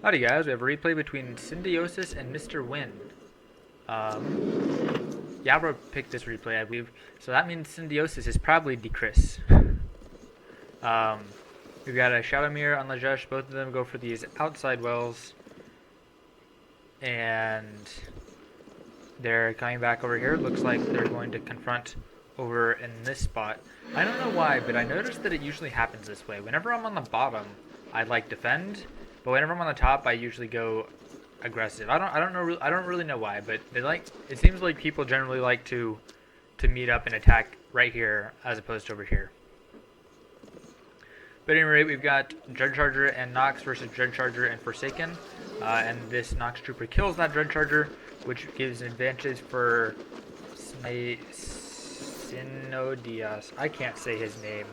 Howdy guys, we have a replay between Synodios and MrNguyen. Yabro picked this replay, I believe, so that means Synodios is probably Decris. We've got a Shadowmere on Lajesh, both of them go for these outside wells, and they're coming back over here. Looks like they're going to confront over in this spot. I don't know why, but I noticed that it usually happens this way. Whenever I'm on the bottom, I like defend, but whenever I'm on the top, I usually go aggressive. I don't really know why, but it seems like people generally like to meet up and attack right here as opposed to over here. But at any rate, we've got Dread Charger and Nox versus Dread Charger and Forsaken, and this Nox Trooper kills that Dread Charger, which gives an advantage for Synodios. I can't say his name.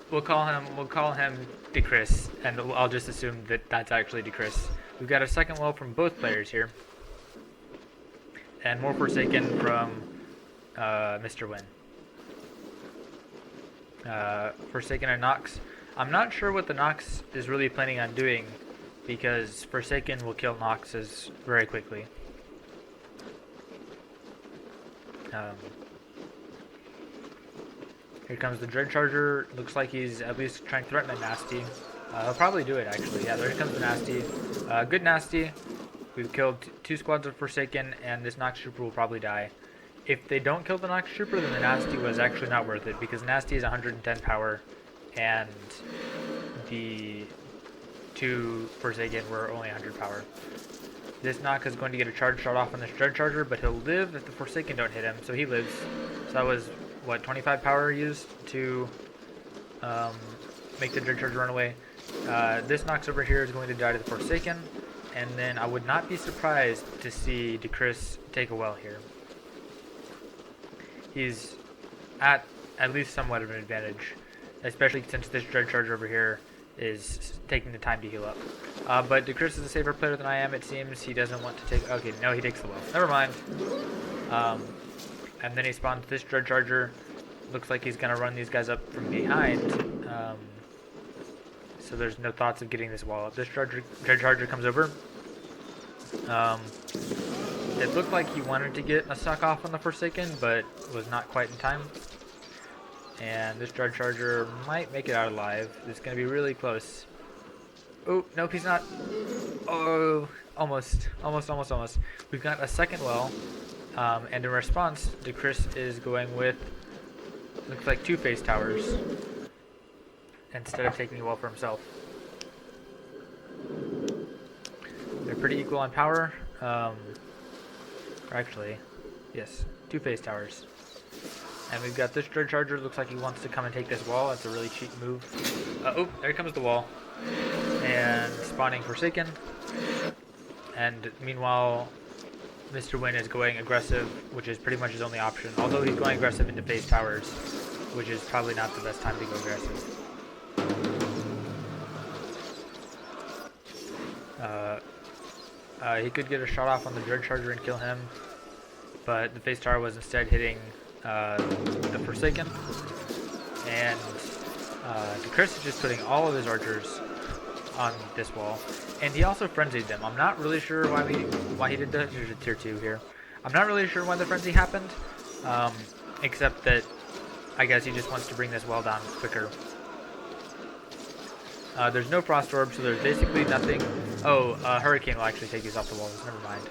We'll call him Decris, and I'll just assume that that's actually Decris. We've got a second well from both players here, and more Forsaken from MrNguyen. Forsaken and Nox. I'm not sure what the Nox is really planning on doing, because Forsaken will kill Noxes very quickly. Here comes the Dread Charger. Looks like he's at least trying to threaten a Nasty. He'll probably do it, actually. Yeah, there comes the Nasty. Good Nasty. We've killed two squads of Forsaken, and this Nox Trooper will probably die. If they don't kill the Nox Trooper, then the Nasty was actually not worth it, because Nasty is 110 power, and the two Forsaken were only 100 power. This Nox is going to get a charge shot off on this Dread Charger, but he'll live if the Forsaken don't hit him, so he lives. So that was, what, 25 power used to make the Dread Charger run away. This Nox over here is going to die to the Forsaken, and then I would not be surprised to see Decris take a well here. He's at least somewhat of an advantage, especially since this Dread Charger over here is taking the time to heal up. But Decris is a safer player than I am, it seems. He doesn't want to take... Okay, no, he takes the well. Never mind. And then he spawns this Dread Charger. Looks like he's going to run these guys up from behind. So there's no thoughts of getting this wall up. This Dread Charger comes over. It looked like he wanted to get a suck off on the Forsaken, but was not quite in time. And this Dread Charger might make it out alive. It's going to be really close. Oh, nope, he's not. Oh, almost. We've got a second well. And in response, Decris is going with, looks like 2 face towers, instead of taking the well for himself. They're pretty equal on power. Or actually, yes, 2 face towers. And we've got this Dread Charger. Looks like he wants to come and take this wall. That's a really cheap move. Oh, there comes the wall. And spawning Forsaken. And meanwhile, MrNguyen is going aggressive, which is pretty much his only option. Although he's going aggressive into base towers, which is probably not the best time to go aggressive. He could get a shot off on the Dread Charger and kill him, but the face tower was instead hitting the Forsaken. And Decris is just putting all of his archers on this wall, and he also frenzied them. I'm not really sure why he did that. There's a tier 2 here. I'm not really sure why the frenzy happened, except that I guess he just wants to bring this well down quicker. There's no Frost Orb, so there's basically nothing. Oh, Hurricane will actually take these off the walls. Never mind.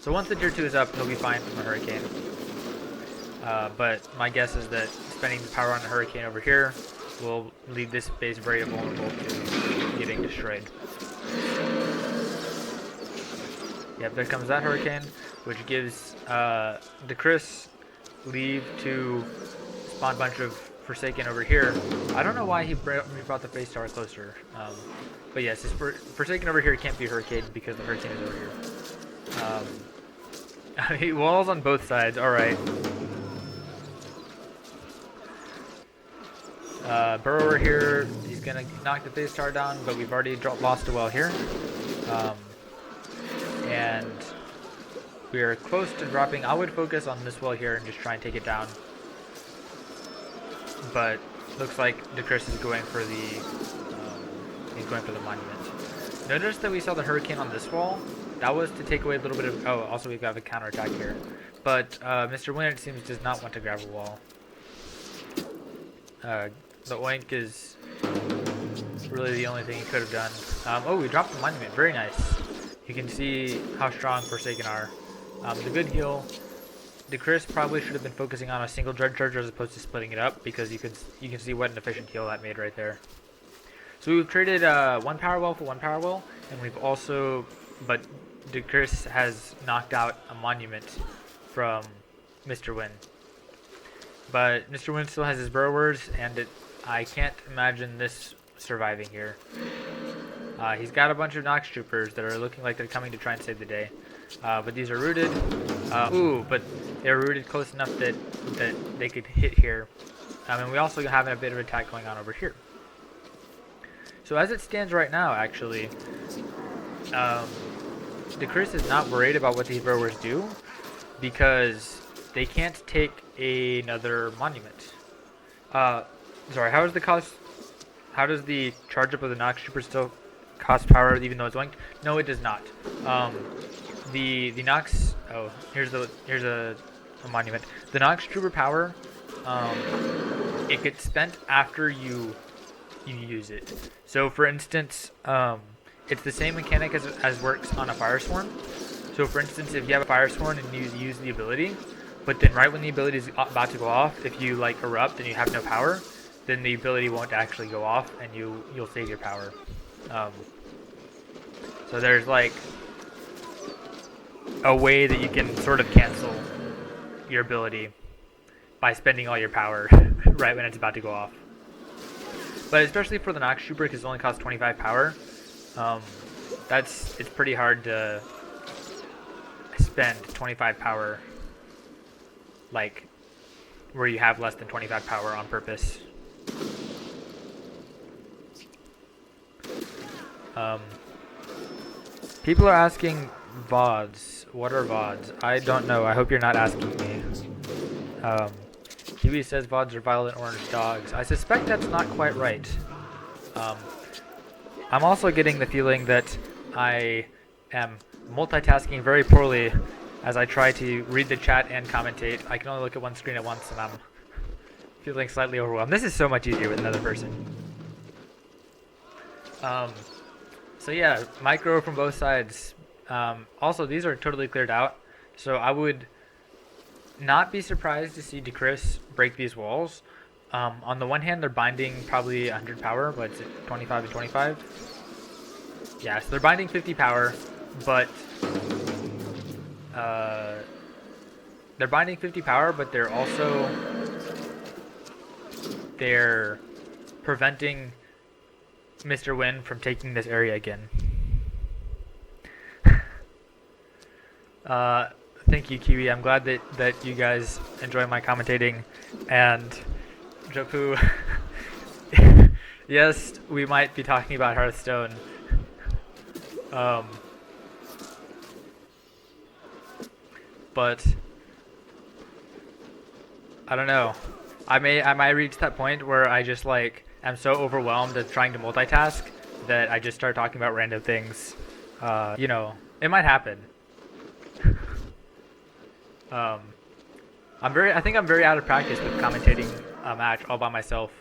So once the tier 2 is up, he'll be fine from a Hurricane. But my guess is that spending the power on the Hurricane over here will leave this base very vulnerable to getting destroyed. Yep, there comes that Hurricane, which gives Decris leave to spawn a bunch of Forsaken over here. I don't know why he brought the face tower closer. But yes, this Forsaken over here can't be Hurricane because the Hurricane is over here. He walls on both sides, alright. Burrow over here, he's going to knock the face tower down, but we've already lost a well here. And we are close to dropping. I would focus on this well here and just try and take it down. But looks like Decris is going for the he's going for the monument. Notice that we saw the hurricane on this wall. That was to take away a little bit of... Oh, also we've got a counterattack here. But MrNguyen, it seems, does not want to grab a wall. The oink is really the only thing he could have done. Oh, we dropped the monument. Very nice. You can see how strong Forsaken are. The good heal. The Chris probably should have been focusing on a single Dread Charger as opposed to splitting it up, because you can see what an efficient heal that made right there. So we've traded one power well for one power well, and we've also, but the Chris has knocked out a monument from MrNguyen. But MrNguyen still has his burrowers, and I can't imagine this surviving here. He's got a bunch of Nox Troopers that are looking like they're coming to try and save the day. But these are rooted. Ooh, but they're rooted close enough that they could hit here. And we also have a bit of attack going on over here. So as it stands right now, actually, the Chris is not worried about what these burrowers do, because they can't take another monument. Sorry, how does the charge up of the Nox Trooper still cost power even though it's linked? No, it does not. The Nox... Oh, here's a monument. The Nox Trooper power, it gets spent after you use it. So for instance, it's the same mechanic as works on a Firesworn. So for instance, if you have a Firesworn and you use the ability, but then right when the ability is about to go off, if you like erupt and you have no power, then the ability won't actually go off and you'll save your power. So there's like a way that you can sort of cancel your ability by spending all your power right when it's about to go off. But especially for the Nox Trooper, because it only costs 25 power, it's pretty hard to spend 25 power, like where you have less than 25 power on purpose. People are asking VODs. What are VODs? I don't know. I hope you're not asking me. Kiwi says VODs are violent orange dogs. I suspect that's not quite right. I'm also getting the feeling that I am multitasking very poorly as I try to read the chat and commentate. I can only look at one screen at once, and I'm feeling slightly overwhelmed. This is so much easier with another person. So yeah, micro from both sides. Also, these are totally cleared out, so I would not be surprised to see Decris break these walls. On the one hand, they're binding probably 100 power, but it's at 25 and 25. Yeah, so they're binding 50 power, but they're binding 50 power, but they're also preventing MrNguyen from taking this area again. Thank you, Kiwi. I'm glad that you guys enjoy my commentating. And Jopu, yes, we might be talking about Hearthstone. But I don't know. I might reach that point where I just like am so overwhelmed at trying to multitask that I just start talking about random things. You know, it might happen. I think I'm very out of practice with commentating a match all by myself.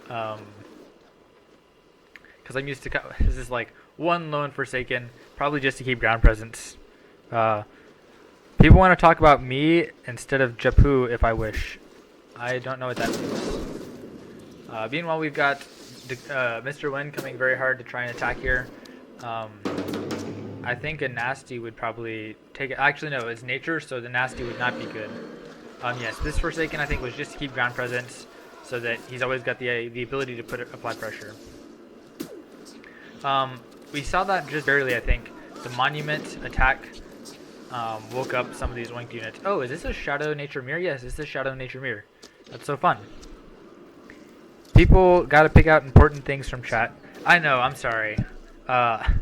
Because I'm used to this is like one lone Forsaken, probably just to keep ground presence. People want to talk about me instead of Japu if I wish. I don't know what that means. Meanwhile, we've got MrNguyen coming very hard to try and attack here. I think a Nasty would probably take it. Actually, no, it's nature, so the Nasty would not be good. Yes, this Forsaken I think was just to keep ground presence, so that he's always got the ability to apply pressure. We saw that just barely, I think. The Monument attack woke up some of these winked units. Oh, is this a Shadow Nature Mirror? Yes, this is a Shadow Nature Mirror. That's so fun. People gotta pick out important things from chat. I know, I'm sorry. I'm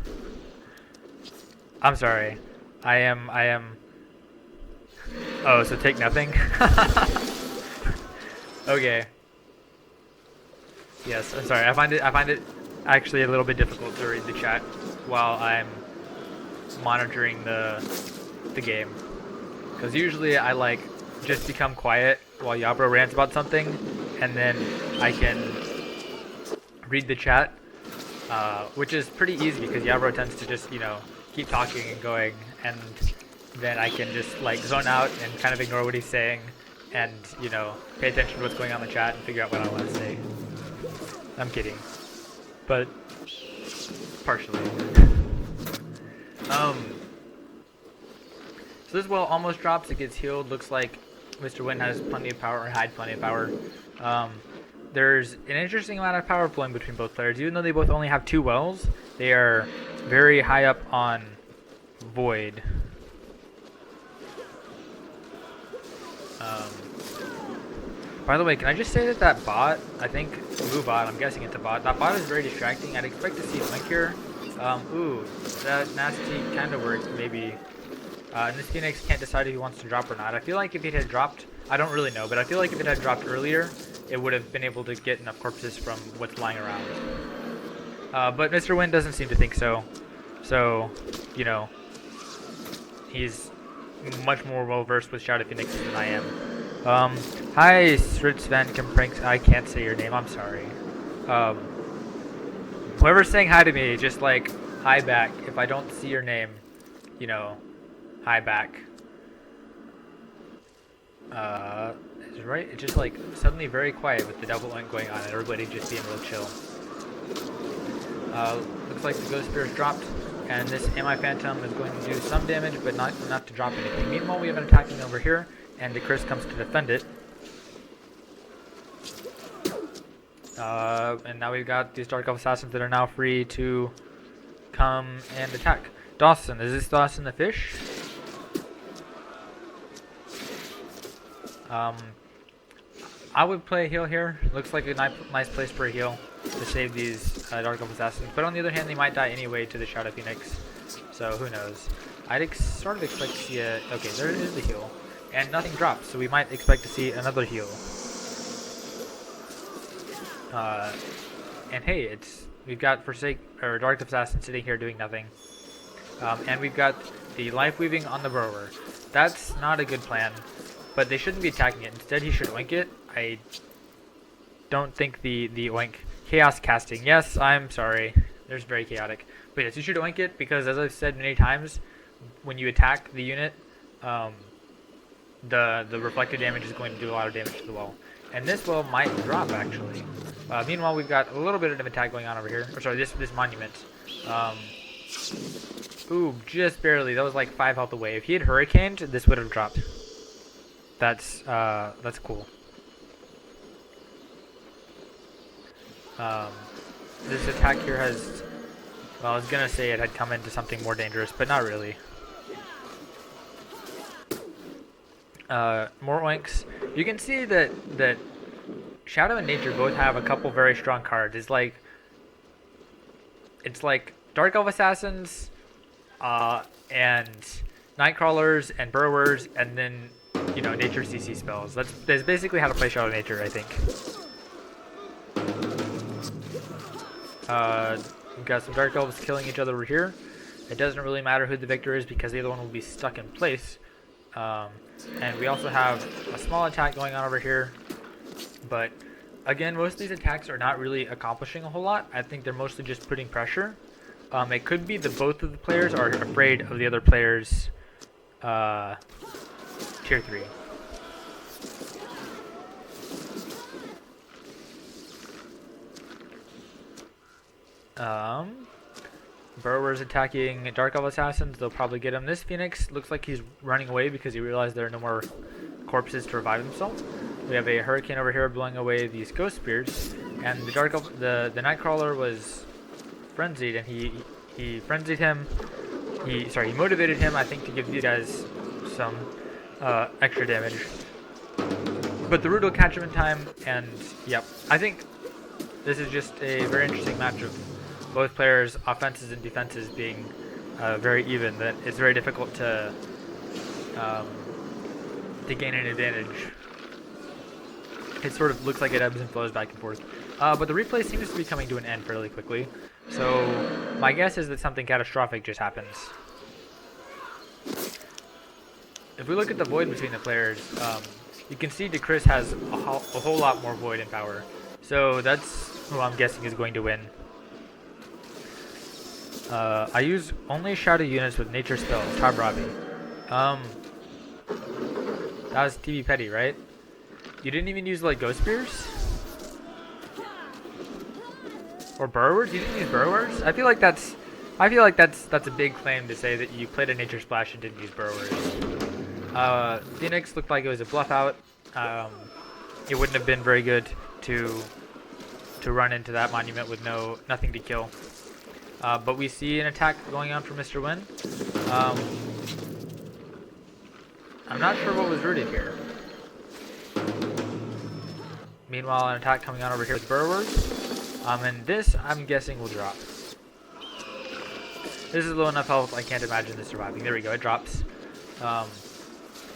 sorry. I am... Oh, so take nothing? Okay. Yes, I'm sorry. I find it actually a little bit difficult to read the chat while I'm monitoring the game, because usually I like just become quiet while Yabro rants about something, and then I can read the chat, which is pretty easy because Yabro tends to just, you know, keep talking and going, and then I can just like zone out and kind of ignore what he's saying and, you know, pay attention to what's going on in the chat and figure out what I want to say. I'm kidding, but partially. So this well almost drops, it gets healed. Looks like MrNguyen has plenty of power, or had plenty of power. There's an interesting amount of power flowing between both players. Even though they both only have 2 wells, they are very high up on Void. By the way, can I just say that bot, I think, blue bot, I'm guessing it's a bot, that bot is very distracting. I'd expect to see Link here. Ooh, that nasty kind of worked, maybe. And this Phoenix can't decide if he wants to drop or not. I feel like if it had dropped, I don't really know, but I feel like if it had dropped earlier, it would have been able to get enough corpses from what's lying around. But MrNguyen doesn't seem to think so. So, you know, he's much more well versed with Shadow Phoenixes than I am. Hi, Sven Compranks. I can't say your name, I'm sorry. Whoever's saying hi to me, just like, hi back. If I don't see your name, you know, hi back. It's right, it's just like suddenly very quiet with the double link going on and everybody just being real chill. Looks like the Ghost Spear is dropped, and this Ami Phantom is going to do some damage, but not enough to drop anything. Meanwhile, we have an attacking over here, and the Chris comes to defend it. And now we've got these Dark Elf Assassins that are now free to come and attack. Dawson, is this Dawson the fish? I would play a heal here. Looks like a nice place for a heal to save these Dark Elf Assassins. But on the other hand, they might die anyway to the Shadow Phoenix. So who knows? I'd sort of expect to see a... Okay, there is the heal. And nothing drops, so we might expect to see another heal. And hey, we've got Dark Elf Assassin sitting here doing nothing. And we've got the Life Weaving on the Burrower. That's not a good plan, but they shouldn't be attacking it. Instead, he should oink it. I don't think the oink... Chaos casting. Yes, I'm sorry. There's very chaotic. But yes, you should oink it, because as I've said many times, when you attack the unit, the reflected damage is going to do a lot of damage to the well. And this well might drop, actually. Meanwhile, we've got a little bit of an attack going on over here. Or sorry, this monument. Ooh, just barely. That was like 5 health away. If he had hurricaned, this would have dropped. That's cool. This attack here has... Well, I was gonna say it had come into something more dangerous, but not really. More oinks. You can see that Shadow and Nature both have a couple very strong cards. It's like Dark Elf Assassins, and Nightcrawlers and Burrowers, and then, you know, Nature CC spells. That's basically how to play Shadow Nature, I think. We've got some Dark Elves killing each other over here. It doesn't really matter who the victor is because the other one will be stuck in place. And we also have a small attack going on over here. But again, most of these attacks are not really accomplishing a whole lot. I think they're mostly just putting pressure. It could be that both of the players are afraid of the other player's tier 3. Burrower's attacking Dark Elf Assassins. They'll probably get him. This Phoenix looks like he's running away because he realized there are no more corpses to revive himself. We have a Hurricane over here blowing away these Ghost Spears, and the Dark Elf, the Nightcrawler was frenzied, and he frenzied him. He motivated him, I think, to give these guys some extra damage. But the Root will catch him in time, and yep, I think this is just a very interesting match of both players' offenses and defenses being very even. That it's very difficult to gain an advantage. It sort of looks like it ebbs and flows back and forth. but the replay seems to be coming to an end fairly quickly. So my guess is that something catastrophic just happens. If we look at the void between the players, you can see DeChris has a whole lot more void and power. So that's who I'm guessing is going to win. I use only shadow units with nature spells, Tabrabi. That was TV Petty, right? You didn't even use like Ghost Spears? Or Burrowers? You didn't use Burrowers? I feel like that's a big claim to say that you played a Nature Splash and didn't use Burrowers. Phoenix looked like it was a bluff out. It wouldn't have been very good to run into that monument with nothing to kill. But we see an attack going on for MrNguyen. I'm not sure what was rooted here. Meanwhile, an attack coming on over here with Burrowers. And this, I'm guessing, will drop. This is low enough health, I can't imagine this surviving. There we go, it drops.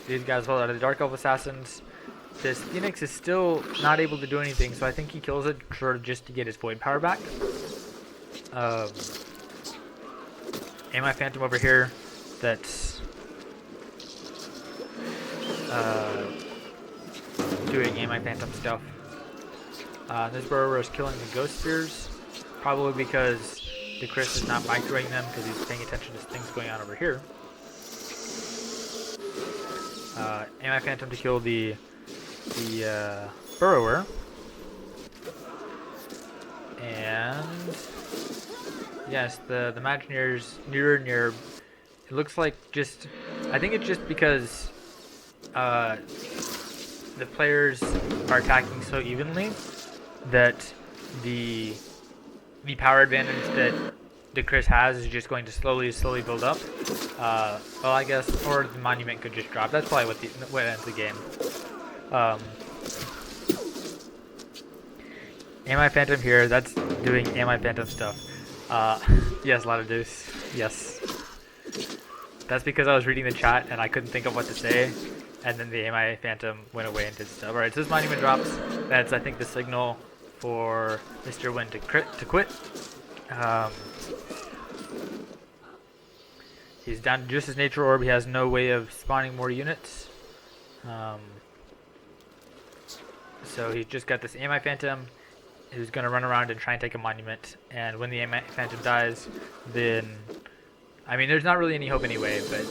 These guys well out of the Dark Elf Assassins. This Phoenix is still not able to do anything, so I think he kills it sort of just to get his Void power back. My Phantom over here, that's doing My Phantom stuff. This Burrower is killing the Ghost Spears, probably because DeChris is not microing them because he's paying attention to things going on over here. My Phantom to kill the Burrower. And yes, the Imagineers near. It looks like I think it's just because the players are attacking so evenly that the power advantage that DeChris has is just going to slowly build up. Well, I guess, or the monument could just drop. That's probably what ends the game. My Phantom here, that's doing My Phantom stuff. Yes, Lajesh. Yes. That's because I was reading the chat and I couldn't think of what to say, and then the My Phantom went away and did stuff. Alright, so this monument drops. That's, I think, the signal for MrNguyen to quit. He's down to just his nature orb. He has no way of spawning more units. So he's just got this My Phantom who's going to run around and try and take a monument. And when the My Phantom dies, then... I mean, there's not really any hope anyway, but...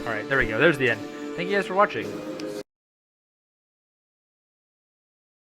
Alright, there we go. There's the end. Thank you guys for watching.